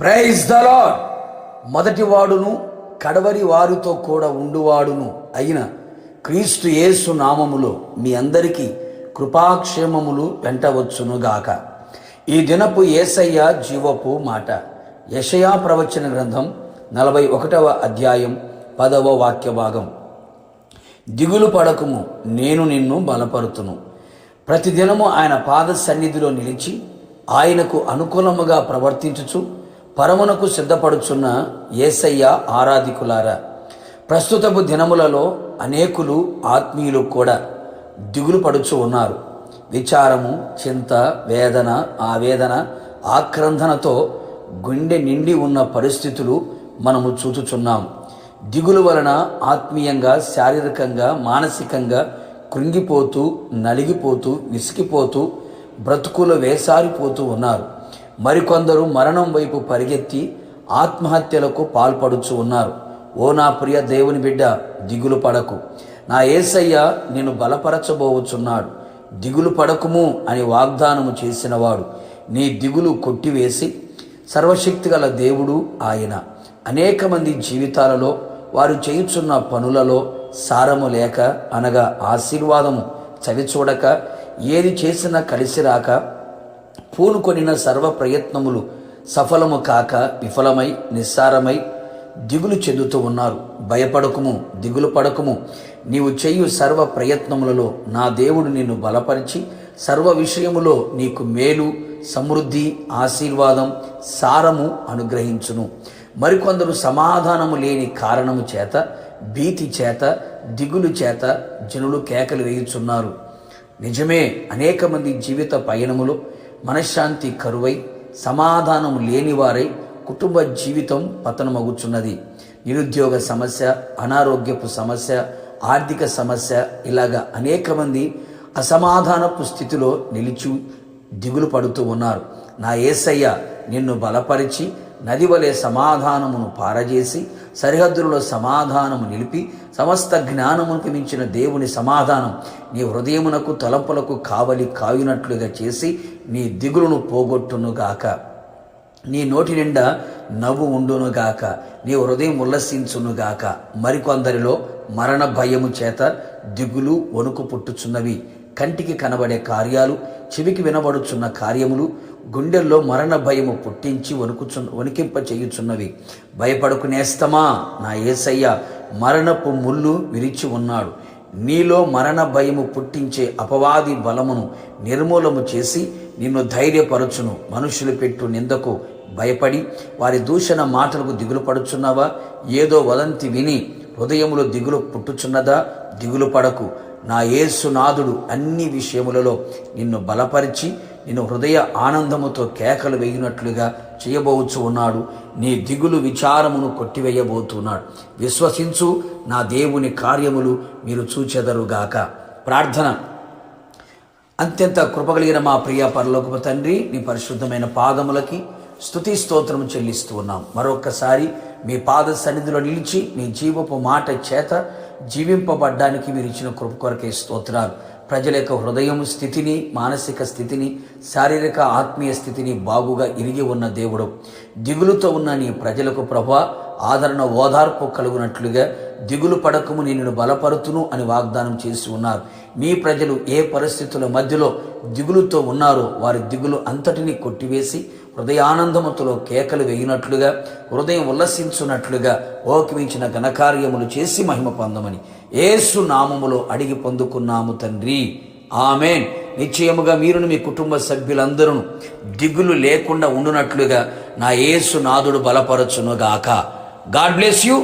Praise the lord. మొదటి వాడును కడవరి వారితో కూడా ఉండువాడును అయిన క్రీస్తు యేసు నామములో మీ అందరికీ కృపాక్షేమములు వెంటవచ్చునుగాక. ఈ దినపు యేసయ్య జీవపు మాట. యెషయా ప్రవచన గ్రంథం 41వ అధ్యాయం 10వ వాక్య భాగం. దిగులు పడకుము, నేను నిన్ను బలపరుతును. ప్రతిదినము ఆయన పాద సన్నిధిలో నిలిచి ఆయనకు అనుకూలముగా ప్రవర్తించుచు పరమునకు సిద్ధపడుచున్న యేసయ్య ఆరాధికులారా, ప్రస్తుతపు దినములలో అనేకులు ఆత్మీయులు కూడా దిగులు పడుచు ఉన్నారు. విచారము, చింత, వేదన, ఆవేదన, ఆక్రందనతో గుండె నిండి ఉన్న పరిస్థితులు మనము చూచుచున్నాం. దిగులు వలన ఆత్మీయంగా, శారీరకంగా, మానసికంగా కృంగిపోతూ, నలిగిపోతూ, విసిగిపోతూ, బ్రతుకులు వేసారిపోతూ ఉన్నారు. మరికొందరు మరణం వైపు పరిగెత్తి ఆత్మహత్యలకు పాల్పడుచు ఉన్నారు. ఓ నా ప్రియ దేవుని బిడ్డ, దిగులు పడకు. నా యేసయ్య నిన్ను బలపరచబోచున్నాడు. దిగులు పడకుము అని వాగ్దానము చేసినవాడు నీ దిగులు కొట్టివేసి సర్వశక్తిగల దేవుడు ఆయన. అనేక మంది జీవితాలలో వారు చేయుచున్న పనులలో సారము లేక, అనగా ఆశీర్వాదము చవిచూడక, ఏది చేసినా కలిసి రాక, పూనుకొనిన సర్వ ప్రయత్నములు సఫలము కాక విఫలమై నిస్సారమై దిగులు చెందుతూ ఉన్నారు. భయపడకుము, దిగులు పడకుము. నీవు చేయు సర్వ ప్రయత్నములలో నా దేవుడు నిన్ను బలపరిచి సర్వ విషయములో నీకు మేలు, సమృద్ధి, ఆశీర్వాదం, సారము అనుగ్రహించును. మరికొందరు సమాధానము లేని కారణము చేత, భీతి చేత, దిగులు చేత జనులు కేకలు వేయుచున్నారు. నిజమే, అనేక మంది జీవిత పయనములో మనశ్శాంతి కరువై, సమాధానం లేనివారై కుటుంబ జీవితం పతనమగుచున్నది. నిరుద్యోగ సమస్య, అనారోగ్యపు సమస్య, ఆర్థిక సమస్య, ఇలాగా అనేక మంది అసమాధానపు స్థితిలో నిలిచి దిగులు పడుతూ ఉన్నారు. నా యేసయ్య నిన్ను బలపరిచి నది వలె సమాధానమును పారజేసి సరిహద్దులలో సమాధానము నిలిపి సమస్త జ్ఞానమునకు మించిన దేవుని సమాధానం నీ హృదయమునకు తలంపులకు కావలి కాయునట్లుగా చేసి నీ దిగులును పోగొట్టునుగాక. నీ నోటి నిండా నవ్వు ఉండునుగాక, నీ హృదయం ఉల్లసించునుగాక. మరికొందరిలో మరణ భయము చేత దిగులు, వణుకు పుట్టుచున్నవి. కంటికి కనబడే కార్యాలు, చెవికి వినబడుచున్న కార్యములు గుండెల్లో మరణ భయము పుట్టించి వణికింప చేయుచున్నవి. భయపడకు నేస్తమా, నా యేసయ్య మరణపు ముళ్ళు విరిచి ఉన్నాడు. నీలో మరణ భయము పుట్టించే అపవాది బలమును నిర్మూలము చేసి నిన్ను ధైర్యపరచును. మనుషులు పెట్టు నిందకు భయపడి వారి దూషణ మాటలకు దిగులు పడుచున్నావా? ఏదో వదంతి విని హృదయములో దిగులు పుట్టుచున్నదా? దిగులు పడకు. నా యేసునాథుడు అన్ని విషయములలో నిన్ను బలపరిచి నిన్ను హృదయ ఆనందముతో కేకలు వేయినట్లుగా చేయబోచు ఉన్నాడు. నీ దిగులు, విచారమును కొట్టివేయబోతున్నాడు. విశ్వసించు, నా దేవుని కార్యములు మీరు చూచెదరుగాక. ప్రార్థన. అత్యంత కృపగలిగిన మా ప్రియ పరలోకపు తండ్రి, నీ పరిశుద్ధమైన పాదములకి స్తుతి స్తోత్రము చెల్లిస్తూ ఉన్నాం. మరొక్కసారి మీ పాద సన్నిధిలో నిలిచి నీ జీవపు మాట చేత జీవింపబడ్డానికి మీరు ఇచ్చిన కృప కొరకే స్తోత్రాలు. ప్రజల యొక్క హృదయం స్థితిని, మానసిక స్థితిని, శారీరక ఆత్మీయ స్థితిని బాగుగా ఇరిగి ఉన్న దేవుడు, దిగులుతో ఉన్న నీ ప్రజలకు ప్రభువా ఆదరణ, ఓదార్పు కలుగునట్లుగా దిగులు పడకము నేను బలపరుతును అని వాగ్దానం చేసి ఉన్నారు. నీ ప్రజలు ఏ పరిస్థితుల మధ్యలో దిగులుతో ఉన్నారో వారి దిగులు అంతటినీ కొట్టివేసి హృదయానందముతో కేకలు వేయినట్లుగా, హృదయం ఉల్లసించున్నట్లుగా ఓకిమించిన ఘనకార్యములు చేసి మహిమ పొందమని యేసు నామములో అడిగి పొందుకున్నాము తండ్రి, ఆమేన్. నిశ్చయముగా మీరును మీ కుటుంబ సభ్యులందరూ దిగులు లేకుండా ఉండునట్లుగా నా యేసు నాథుడు బలపరచునుగాక. God bless you.